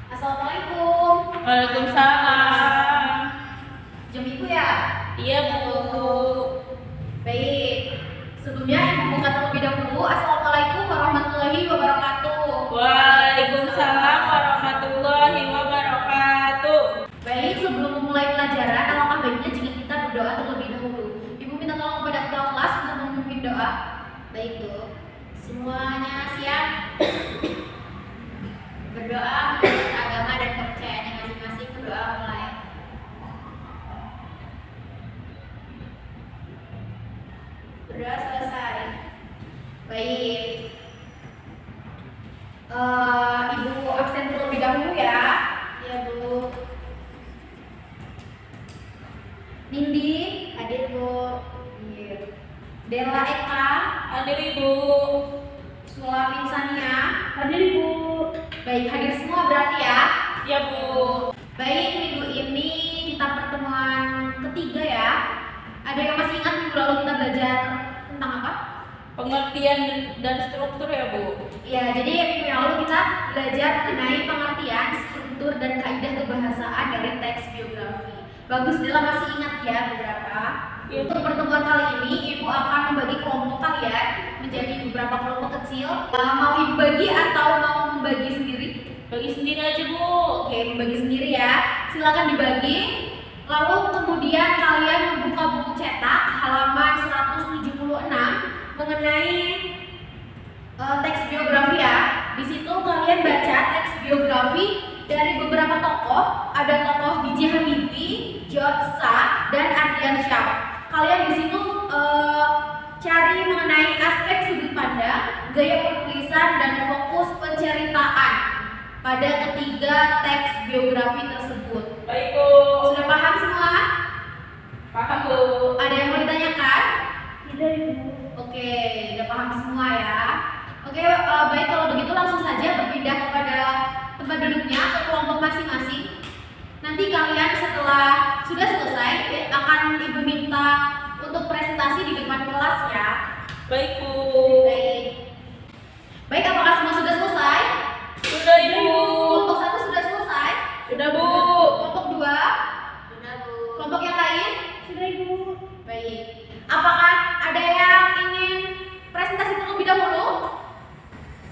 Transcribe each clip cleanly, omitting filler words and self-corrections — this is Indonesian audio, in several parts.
Assalamualaikum. Waalaikumsalam. Jam ibu ya? Iya Bu. Baik. Sebelumnya ibu buka terlebih dahulu. Assalamualaikum warahmatullahi wabarakatuh. Waalaikumsalam warahmatullahi wabarakatuh. Baik, sebelum memulai pelajaran, alangkah baiknya jika kita berdoa terlebih dahulu. Ibu minta tolong kepada ketua kelas untuk memimpin doa. Baik, Bu. Semuanya siap? Berdoa menurut agama dan kepercayaannya masing-masing. Berdoa mulai. Berdoa selesai. Baik. Ibu absen terlebih dahulu ya. Ya, Bu. Nindi, hadir, Bu. Iya. Della Eka, Hadir Ibu. Sulamin Sania, Hadir Ibu. baik, hadir semua berarti ya. Ya Bu. Baik, minggu ini kita pertemuan ketiga ya. Ada yang masih ingat minggu lalu kita belajar tentang apa? Pengertian dan struktur ya Bu. Ya, jadi minggu yang lalu kita belajar mengenai pengertian, struktur, dan kaidah kebahasaan dari teks biografi. Bagus, Della masih ingat ya beberapa. Ya. Untuk pertemuan kali ini, Ibu akan membagi kelompok kalian menjadi beberapa kelompok kecil. Mau Ibu bagi atau mau membagi sendiri? Bagi sendiri aja Bu. Oke, membagi sendiri ya. Silakan dibagi. Lalu kemudian kalian membuka buku cetak halaman 176 mengenai teks biografi ya. Di situ kalian baca teks biografi dari beberapa tokoh. Ada tokoh B.J. Habibie, George Sah, dan Ardian Syah. Kalian di situ cari mengenai aspek sudut pandang, gaya penulisan, dan fokus penceritaan pada ketiga teks biografi tersebut. Baik Bu. Sudah paham semua? Paham Bu. Ada yang mau ditanyakan? Tidak Ibu. Oke, udah paham semua ya. Oke, baik, kalau begitu langsung saja berpindah kepada tempat duduknya ke kelompok masing-masing. Nanti kalian setelah sudah selesai akan Ibu minta untuk presentasi di depan kelas ya. Baik Bu. Baik. Baik, apakah semua sudah selesai? Sudah Ibu. Kelompok 1 sudah selesai? Sudah Bu. Kelompok 2? Sudah, Bu. Kelompok yang lain? Sudah Ibu. Baik. Apakah ada yang ingin presentasi terlebih dahulu?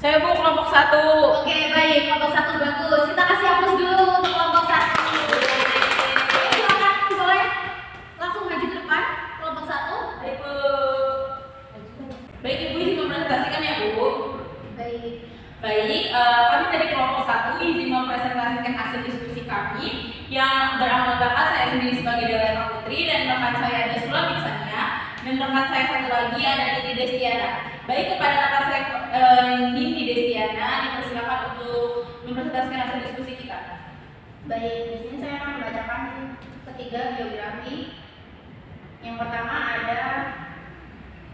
Saya Bu kelompok 1. Oke, baik. Kelompok 1 bagus. Kita kasih aplaus dulu untuk kelompok 1. Silakan, boleh langsung maju ke depan. Kelompok 1. Baik Bu. Baik Ibu izin mempresentasikan ya Bu. Baik. Baik, kami dari kelompok 1 izin mempresentasikan hasil diskusi kami yang beranggotakan saya sendiri sebagai Della Eka Putri dan rekan saya ada Sulamin Sania dan rekan saya satu lagi ada Nindi Destiana. Baik, kepada rekan saya Nindi Destiana dipersilakan untuk mempresentasikan hasil diskusi kita. Baik, di sini saya akan membacakan ketiga biografi. Yang pertama ada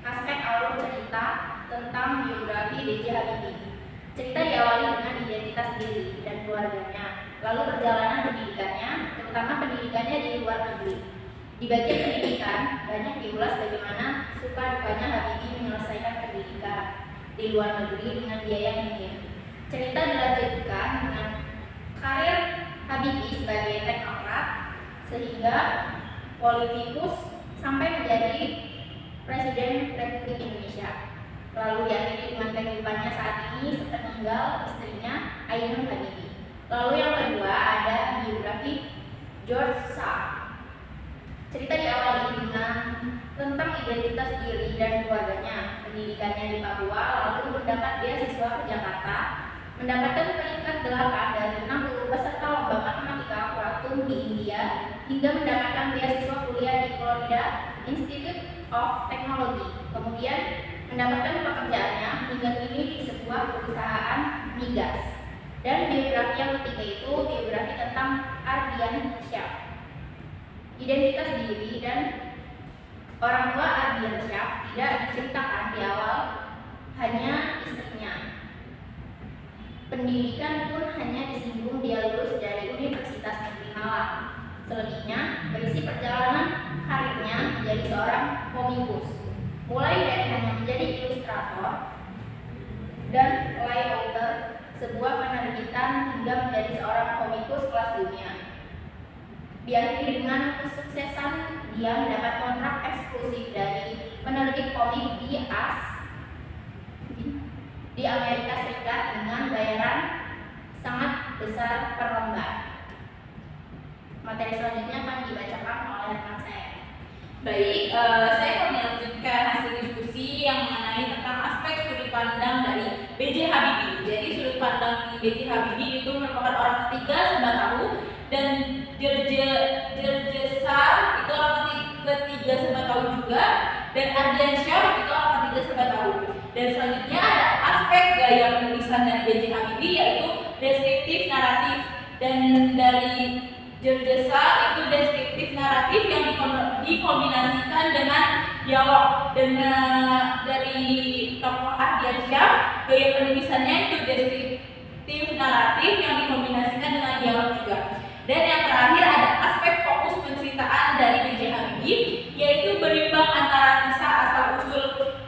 aspek alur cerita tentang biografi B.J. Habibie. Cerita diawali dengan identitas diri dan keluarganya, lalu perjalanan pendidikannya, terutama pendidikannya di luar negeri. Di bagian pendidikan, banyak diulas bagaimana suka dukanya Habibie menyelesaikan pendidikan di luar negeri dengan biaya minim. Cerita dilanjutkan dengan karir Habibie sebagai teknokrat sehingga politikus sampai menjadi Presiden Republik Indonesia. Lalu diakhiri dengan kehidupannya saat ini sepeninggal istrinya Ainun Habibie. Lalu yang kedua ada biografi George Sah. Cerita diawali dengan tentang identitas diri dan keluarganya, pendidikannya di Papua, lalu mendapat beasiswa ke Jakarta, mendapatkan peringkat 8 dari 60 peserta lomba matematika Quantum di India, hingga mendapatkan beasiswa kuliah di Florida Institute of Technology. Kemudian mendapatkan pekerjaannya hingga kini di sebuah perusahaan migas. Dan biografi yang ketiga itu biografi tentang Ardian Syah. Identitas diri dan orang tua Ardian Syah tidak diceritakan di awal, hanya istrinya. Pendidikan pun hanya disinggung dia lulus dari Universitas Negeri Malang. Selebihnya berisi perjalanan karirnya menjadi seorang komikus, mulai dari hanya menjadi ilustrator dan layouter sebuah penerbitan hingga menjadi seorang komikus kelas dunia. Diakhiri dengan kesuksesan dia mendapat kontrak eksklusif dari penerbit komik di Amerika Serikat dengan bayaran sangat besar per lembar. Materi selanjutnya akan dibacakan oleh rekan saya. Baik, saya akan melanjutkan hasil diskusi yang mengenai tentang aspek sudut pandang dari B.J. Habibie. Jadi sudut pandang B.J. Habibie itu merupakan orang ketiga serba tahu, dan George Sand itu orang ketiga serba tahu juga, dan Ardian Syah itu orang ketiga serba tahu. Dan selanjutnya ada aspek gaya penulisan dari B.J. Habibie, yaitu deskriptif naratif, dan dari George Sand itu deskriptif naratif yang dikombinasikan dengan dialog, dan dari tokoh Ardian Syah gaya penulisannya itu deskriptif naratif yang dikombinasikan dengan dialog juga. Dan yang terakhir ada aspek fokus penceritaan dari B.J. Habibie, yaitu berimbang antara kisah asal-usul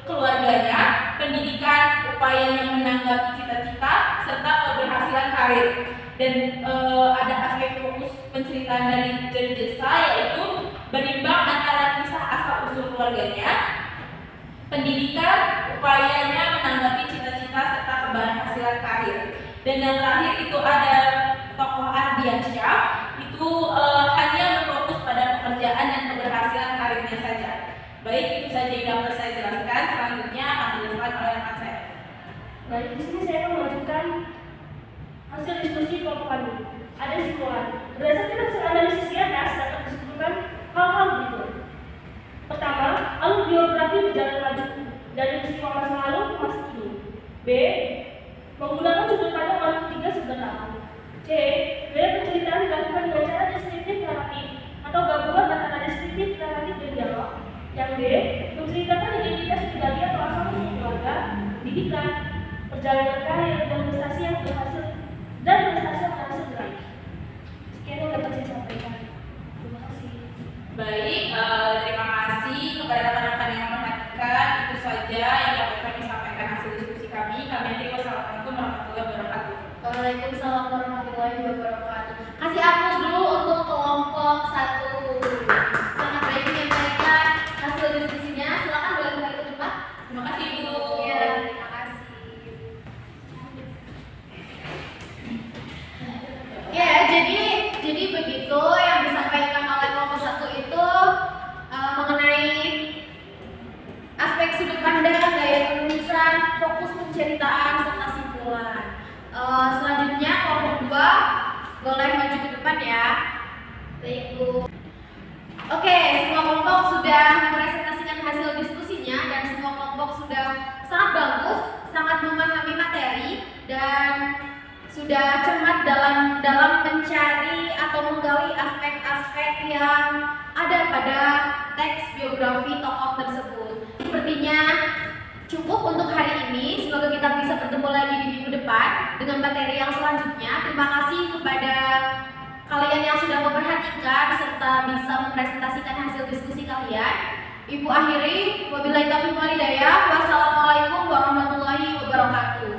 keluarganya, pendidikan, upayanya menanggapi cita-cita, serta keberhasilan karir. Dan ada aspek fokus penceritaan dari George Sand, yaitu berimbang antara kisah asal-usul keluarganya, pendidikan, upayanya menanggapi cita-cita, serta keberhasilan karir. Dan yang terakhir itu ada tokoh Ardian Syah, itu hanya berfokus pada pekerjaan dan keberhasilan karirnya saja. Baik, itu saja yang dapat saya jelaskan. Selanjutnya akan dijelaskan oleh rekan saya. Baik, di sini saya akan melanjutkan hasil diskusi kelompok kami. Ada simpulan. Berdasarkan hasil analisis di atas dapat disimpulkan hal-hal berikut. Pertama, alur biografi berjalan maju dari peristiwa masa lalu ke masa kini. B. Menggunakan sudut pandang orang ketiga serba tahu. C. Gaya penceritaan dilakukan dengan cara deskriptif naratif atau gabungan antara deskriptif naratif dan dialog. Yang D. Menceritakan identitas pribadi atau asal-usul keluarga, pendidikan, perjalanan karir dan prestasi yang berhasil meraih. Sekian yang dapat saya sampaikan. Terima kasih. Baik, terima kasih kepada rekan-rekan yang memperhatikan. Itu saja yang dapat kami sampaikan hasil diskusi kami. Kami akhiri. Wassalamualaikum warahmatullahi wabarakatuh. Waalaikumsalam warahmatullahi wabarakatuh. Kasih aplaus dulu untuk kelompok 1. Sangat baik menyampaikan hasil diskusinya. Silakan boleh kembali ke tempat. Terima kasih Ibu. Iya, terima kasih. Ya, jadi begitu yang disampaikan oleh kelompok 1 itu mengenai aspek sudut pandang, gaya penulisan, fokus penceritaan, serta simpulan. Selanjutnya kelompok 2 boleh maju ke depan ya. Baik Bu. Oke, semua kelompok sudah mempresentasikan hasil diskusinya dan semua kelompok sudah sangat bagus, sangat memahami materi dan sudah cermat dalam mencari atau menggali aspek-aspek yang ada pada teks biografi tokoh tersebut. Sepertinya cukup untuk hari ini. Semoga kita bisa bertemu lagi di minggu depan dengan materi yang selanjutnya. Terima kasih kepada kalian yang sudah memperhatikan serta bisa mempresentasikan hasil diskusi kalian. Ibu akhiri, wabillahi taufiq wal hidayah. Wassalamualaikum warahmatullahi wabarakatuh.